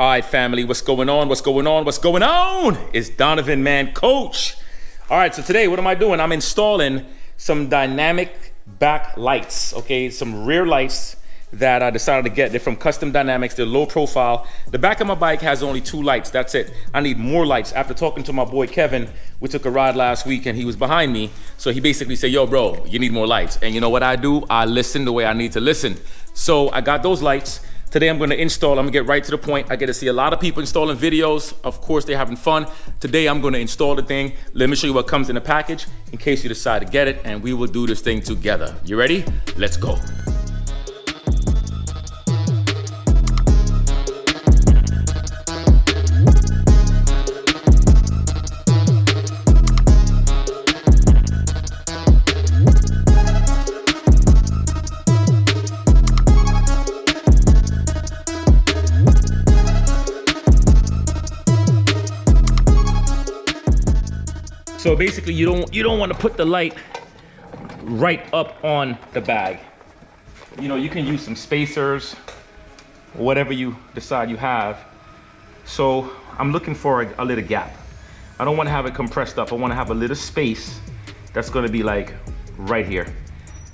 All right, family, what's going on? What's going on? What's going on? It's Donovan, man, coach. All right, so today, what am I doing? I'm installing some dynamic back lights, okay? Some rear lights that I decided to get. They're from Custom Dynamics. They're low profile. The back of my bike has only 2 lights. That's it. I need more lights. After talking to my boy Kevin, we took a ride last week and he was behind me. So he basically said, yo, bro, you need more lights. And you know what I do? I listen the way I need to listen. So I got those lights. Today I'm gonna install, I'm gonna get right to the point. I get to see a lot of people installing videos. Of course, they're having fun. Today I'm gonna install the thing. Let me show you what comes in the package in case you decide to get it, and we will do this thing together. You ready? Let's go. So basically, you don't want to put the light right up on the bag. You know, you can use some spacers, whatever you decide you have. So I'm looking for a little gap. I don't want to have it compressed up. I want to have a little space that's going to be like right here.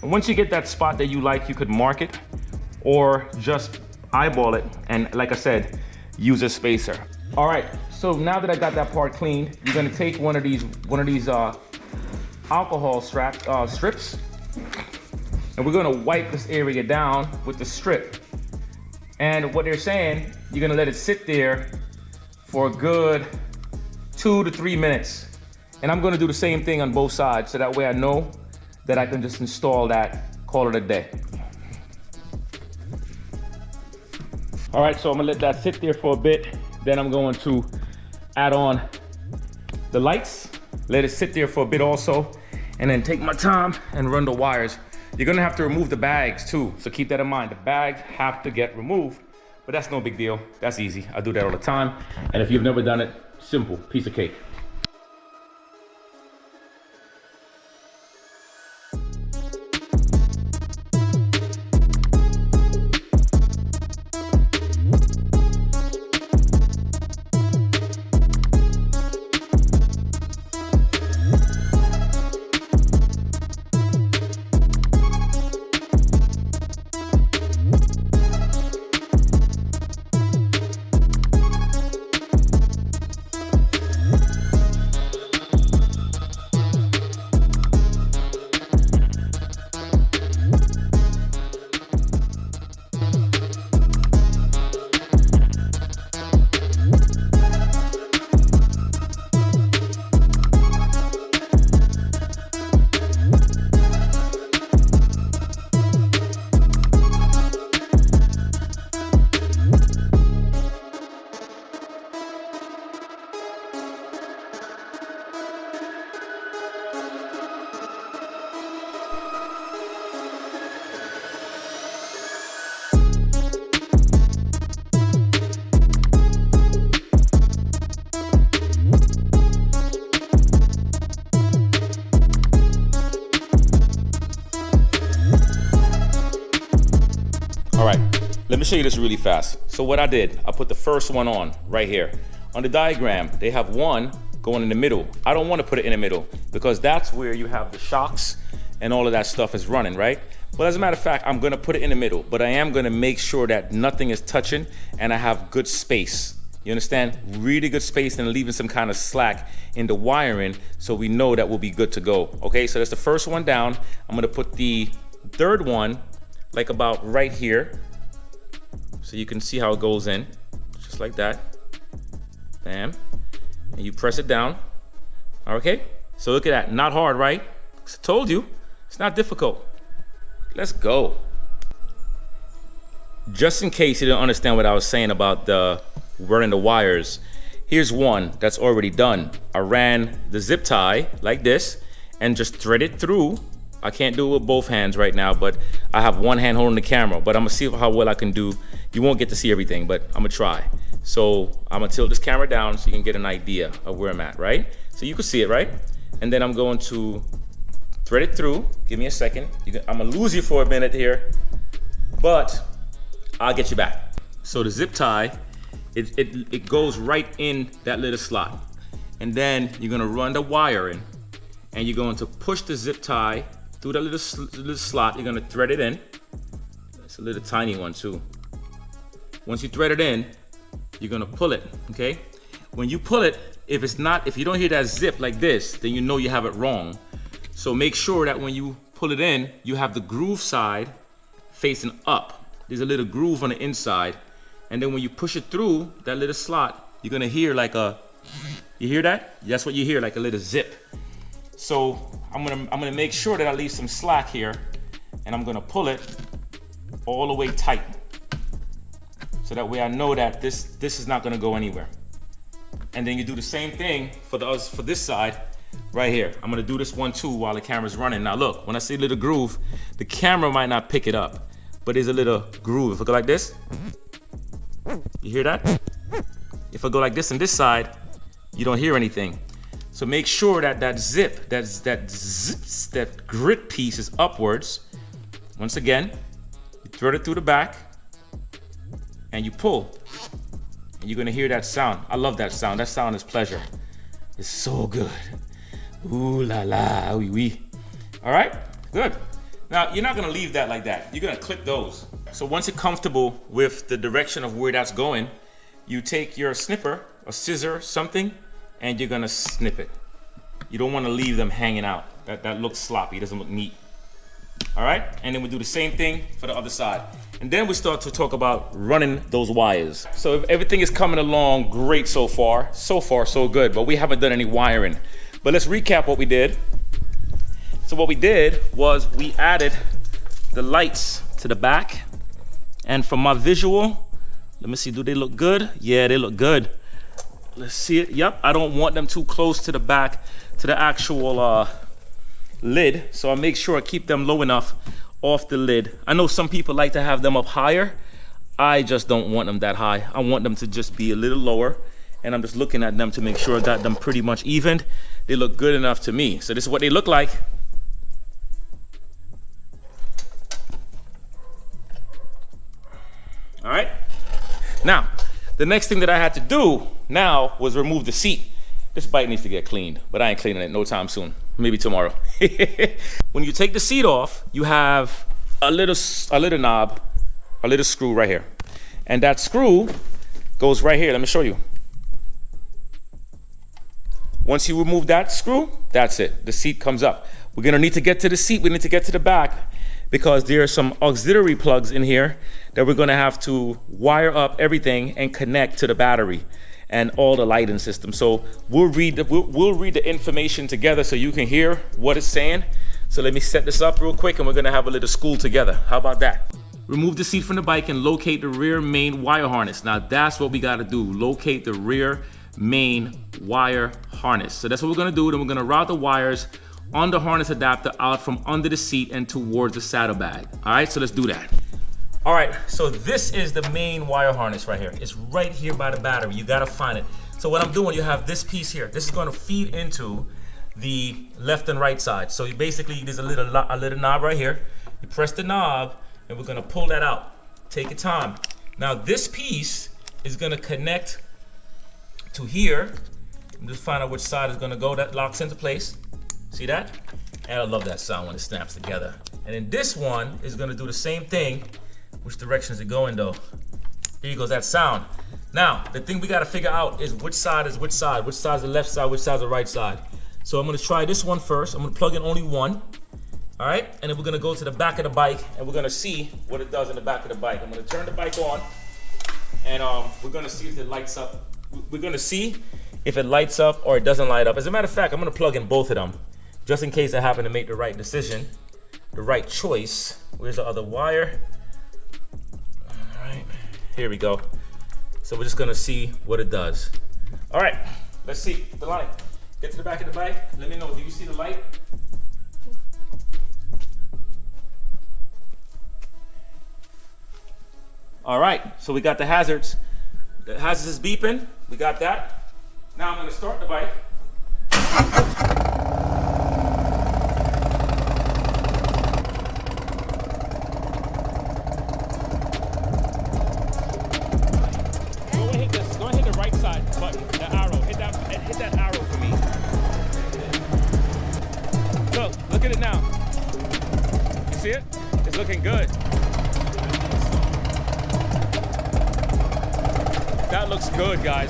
And once you get that spot that you like, you could mark it or just eyeball it. And like I said, use a spacer. All right, so now that I got that part cleaned, you're gonna take one of these alcohol strips, and we're gonna wipe this area down with the strip. And what they're saying, you're gonna let it sit there for a good 2 to 3 minutes. And I'm gonna do the same thing on both sides, so that way I know that I can just install that, call it a day. All right, so I'm gonna let that sit there for a bit. Then I'm going to add on the lights, let it sit there for a bit also, and then take my time and run the wires. You're gonna have to remove the bags too, so keep that in mind. The bags have to get removed, but that's no big deal. That's easy. I do that all the time. And if you've never done it, simple, piece of cake. Let me show you this really fast. So what I did, I put the first one on right here. On the diagram, they have one going in the middle. I don't want to put it in the middle because that's where you have the shocks and all of that stuff is running, right? But as a matter of fact, I'm gonna put it in the middle, but I am gonna make sure that nothing is touching and I have good space. You understand? Really good space and leaving some kind of slack in the wiring so we know that we'll be good to go. Okay, so that's the first one down. I'm gonna put the third one like about right here. So you can see how it goes in, just like that. Bam. And you press it down. Okay? So look at that. Not hard, right? I told you, it's not difficult. Let's go. Just in case you didn't understand what I was saying about the running the wires, here's one that's already done. I ran the zip tie like this and just threaded through. I can't do it with both hands right now, but I have one hand holding the camera, but I'm gonna see how well I can do. You won't get to see everything, but I'm gonna try. So I'm gonna tilt this camera down so you can get an idea of where I'm at, right? So you can see it, right? And then I'm going to thread it through. Give me a second. I'm gonna lose you for a minute here, but I'll get you back. So the zip tie it goes right in that little slot. And then you're gonna run the wire in, and you're going to push the zip tie through that little slot. You're gonna thread it in. It's a little tiny one too. Once you thread it in, you're gonna pull it, okay? When you pull it, if you don't hear that zip like this, then you know you have it wrong. So make sure that when you pull it in, you have the groove side facing up. There's a little groove on the inside. And then when you push it through that little slot, you're gonna hear like you hear that? That's what you hear, like a little zip. So I'm gonna make sure that I leave some slack here, and I'm gonna pull it all the way tight. So that way I know that this is not gonna go anywhere. And then you do the same thing for this side right here. I'm gonna do this one too while the camera's running. Now look, when I see a little groove, the camera might not pick it up, but there's a little groove. If I go like this, you hear that? If I go like this on this side, you don't hear anything. So make sure that that grit piece is upwards. Once again, you thread it through the back and you pull. And you're gonna hear that sound. I love that sound. That sound is pleasure. It's so good. Ooh la la, oui oui. All right, good. Now you're not gonna leave that like that. You're gonna clip those. So once you're comfortable with the direction of where that's going, you take your snipper, a scissor, something, and you're gonna snip it. You don't wanna leave them hanging out. That looks sloppy, it doesn't look neat. All right, and then we do the same thing for the other side. And then we start to talk about running those wires. So if everything is coming along great so far so good, but we haven't done any wiring. But let's recap what we did. So what we did was we added the lights to the back. And from my visual, let me see, do they look good? Yeah, they look good. Let's see it. Yep, I don't want them too close to the back, to the actual lid. So I make sure I keep them low enough off the lid. I know some people like to have them up higher. I just don't want them that high. I want them to just be a little lower. And I'm just looking at them to make sure I got them pretty much evened. They look good enough to me. So this is what they look like. All right. Now, the next thing that I had to do now was remove the seat. This bike needs to get cleaned, but I ain't cleaning it no time soon. Maybe tomorrow. When you take the seat off, you have a little knob, a little screw right here. And that screw goes right here. Let me show you. Once you remove that screw, that's it. The seat comes up. We're gonna need to get to the seat. We need to get to the back because there are some auxiliary plugs in here that we're gonna have to wire up everything and connect to the battery and all the lighting system. So we'll read the information together so you can hear what it's saying. So let me set this up real quick and we're gonna have a little school together. How about that? Remove the seat from the bike and locate the rear main wire harness. Now that's what we gotta do, locate the rear main wire harness. So that's what we're gonna do. Then we're gonna route the wires on the harness adapter out from under the seat and towards the saddlebag. All right, so let's do that. All right, so this is the main wire harness right here. It's right here by the battery. You gotta find it. So what I'm doing, you have this piece here. This is gonna feed into the left and right side. So you basically, there's a little knob right here. You press the knob and we're gonna pull that out. Take your time. Now this piece is gonna connect to here. Just find out which side is gonna go. That locks into place. See that? And I love that sound when it snaps together. And then this one is gonna do the same thing. Which direction is it going though? Here goes that sound. Now, the thing we gotta figure out is which side is which side. Which side is the left side, which side is the right side. So I'm gonna try this one first. I'm gonna plug in only one. All right, and then we're gonna go to the back of the bike and we're gonna see what it does in the back of the bike. I'm gonna turn the bike on and we're gonna see if it lights up. We're gonna see if it lights up or it doesn't light up. As a matter of fact, I'm gonna plug in both of them just in case I happen to make the right decision, the right choice. Where's the other wire? All right, here we go. So we're just gonna see what it does. All right, let's see. Delani, get to the back of the bike. Let me know, do you see the light? All right, so we got the hazards. The hazards is beeping, we got that. Now I'm gonna start the bike. Oh, wait, at it now. You see it? It's looking good. That looks good, guys.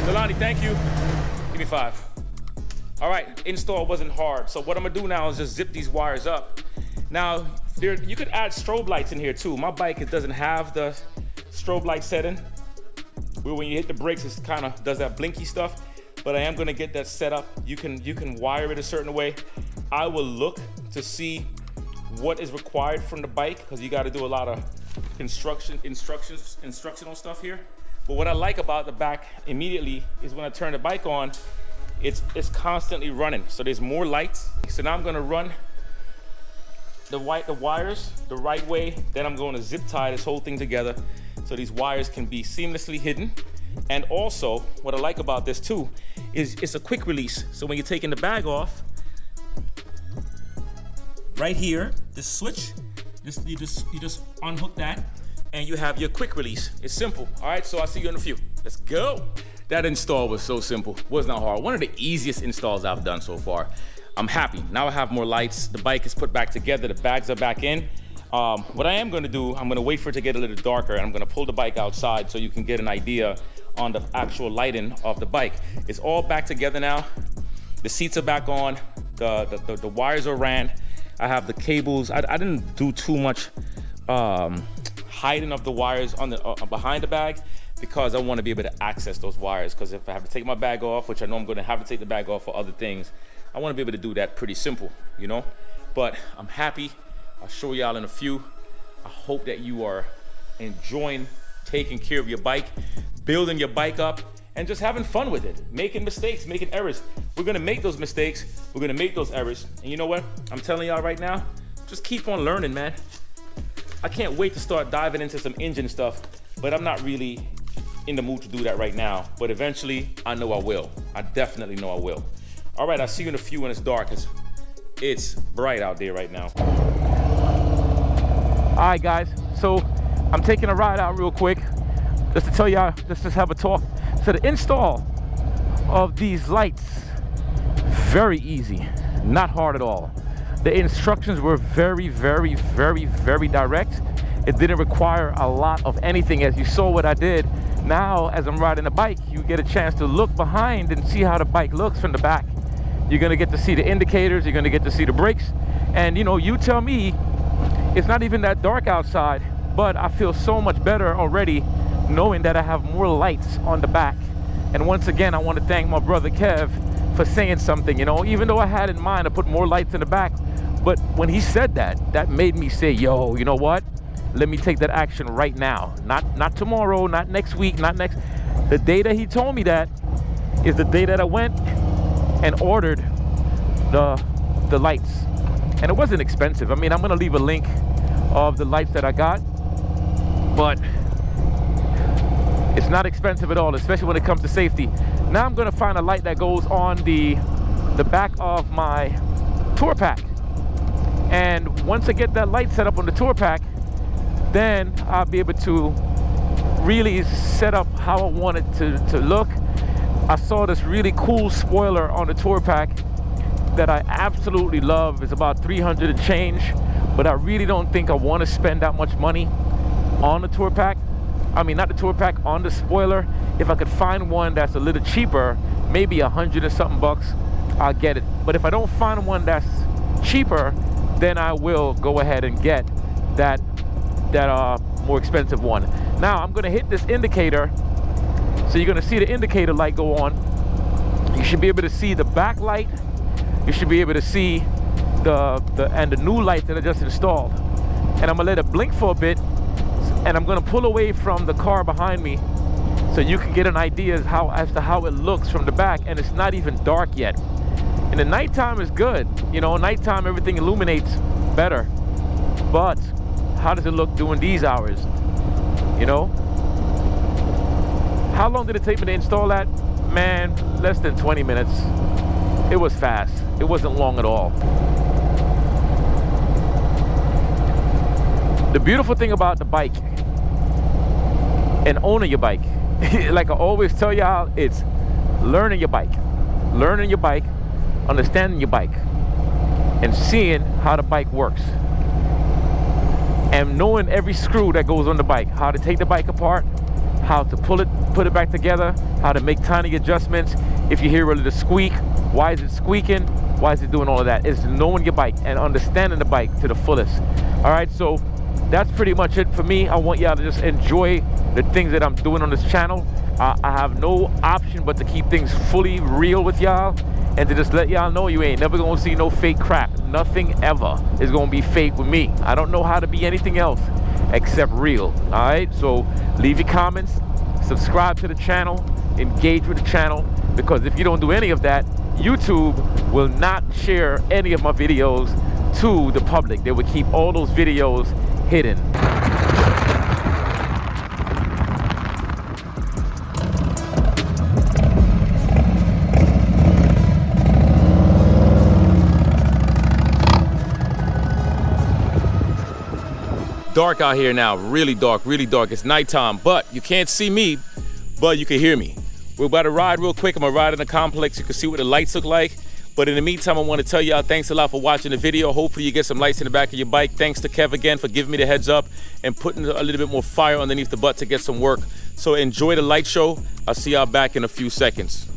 Delani, thank you. Give me 5. All right, install wasn't hard. So what I'm gonna do now is just zip these wires up. Now, you could add strobe lights in here too. My bike, it doesn't have the strobe light setting, where when you hit the brakes, it kind of does that blinky stuff. But I am gonna get that set up. You can wire it a certain way. I will look to see what is required from the bike, because you gotta do a lot of instructional stuff here. But what I like about the back immediately is when I turn the bike on, it's constantly running. So there's more lights. So now I'm gonna run the wires the right way. Then I'm going to zip tie this whole thing together so these wires can be seamlessly hidden. And also, what I like about this too is it's a quick release. So when you're taking the bag off, right here, this switch, you just unhook that, and you have your quick release. It's simple. All right, so I'll see you in a few. Let's go. That install was so simple. Was not hard. One of the easiest installs I've done so far. I'm happy. Now I have more lights. The bike is put back together. The bags are back in. What I am going to do, I'm going to wait for it to get a little darker, and I'm going to pull the bike outside so you can get an idea on the actual lighting of the bike. It's all back together now. The seats are back on. The wires are ran. I have the cables. I didn't do too much hiding of the wires on the behind the bag, because I want to be able to access those wires. Because if I have to take my bag off, which I know I'm going to have to take the bag off for other things, I want to be able to do that pretty simple, you know? But I'm happy. I'll show y'all in a few. I hope that you are enjoying taking care of your bike, building your bike up, and just having fun with it, making mistakes, making errors. We're gonna make those mistakes, we're gonna make those errors. And you know what? I'm telling y'all right now, just keep on learning, man. I can't wait to start diving into some engine stuff, but I'm not really in the mood to do that right now. But eventually, I know I will. I definitely know I will. All right, I'll see you in a few when it's dark. It's bright out there right now. All right, guys, so I'm taking a ride out real quick just to tell y'all, let's just have a talk. So the install of these lights, very easy, not hard at all. The instructions were very, very, very, very direct. It didn't require a lot of anything, as you saw what I did. Now, as I'm riding the bike, you get a chance to look behind and see how the bike looks from the back. You're gonna get to see the indicators, you're gonna get to see the brakes. And you know, you tell me, it's not even that dark outside, but I feel so much better already knowing that I have more lights on the back. And once again, I want to thank my brother Kev for saying something, you know, even though I had in mind to put more lights in the back, but when he said that, that made me say, yo, you know what? Let me take that action right now. Not tomorrow, not next week, not next. The day that he told me that is the day that I went and ordered the lights. And it wasn't expensive. I mean, I'm gonna leave a link of the lights that I got, but it's not expensive at all, especially when it comes to safety. Now I'm gonna find a light that goes on the back of my tour pack. And once I get that light set up on the tour pack, then I'll be able to really set up how I want it to look. I saw this really cool spoiler on the tour pack that I absolutely love. It's about 300 and change, but I really don't think I want to spend that much money on the tour pack. I mean, not the tour pack, on the spoiler. If I could find one that's a little cheaper, maybe 100 and something bucks, I'll get it. But if I don't find one that's cheaper, then I will go ahead and get that more expensive one. Now I'm gonna hit this indicator, so you're gonna see the indicator light go on. You should be able to see the back light. You should be able to see the new light that I just installed. And I'm gonna let it blink for a bit, and I'm gonna pull away from the car behind me so you can get an idea as to how it looks from the back. And it's not even dark yet. And the nighttime is good. You know, nighttime everything illuminates better. But how does it look during these hours? You know? How long did it take me to install that? Man, less than 20 minutes. It was fast. It wasn't long at all. The beautiful thing about the bike and owning your bike, like I always tell y'all, it's learning your bike. Learning your bike, understanding your bike. and seeing how the bike works. And knowing every screw that goes on the bike, how to take the bike apart, how to pull it, put it back together, how to make tiny adjustments. If you hear a little squeak, why is it squeaking? Why is it doing all of that? It's knowing your bike and understanding the bike to the fullest. All right, so that's pretty much it for me. I want y'all to just enjoy the things that I'm doing on this channel. I have no option but to keep things fully real with y'all and to just let y'all know you ain't never gonna see no fake crap. Nothing ever is gonna be fake with me. I don't know how to be anything else except real. All right, so leave your comments, subscribe to the channel, engage with the channel, because if you don't do any of that, YouTube will not share any of my videos to the public. They will keep all those videos hidden. Dark out here now, really dark, really dark. It's nighttime, but you can't see me, but you can hear me. We're about to ride real quick. I'm gonna ride in the complex. You can see what the lights look like. But in the meantime, I want to tell y'all thanks a lot for watching the video. Hopefully you get some lights in the back of your bike. Thanks to Kev again for giving me the heads up and putting a little bit more fire underneath the butt to get some work. So enjoy the light show. I'll see y'all back in a few seconds.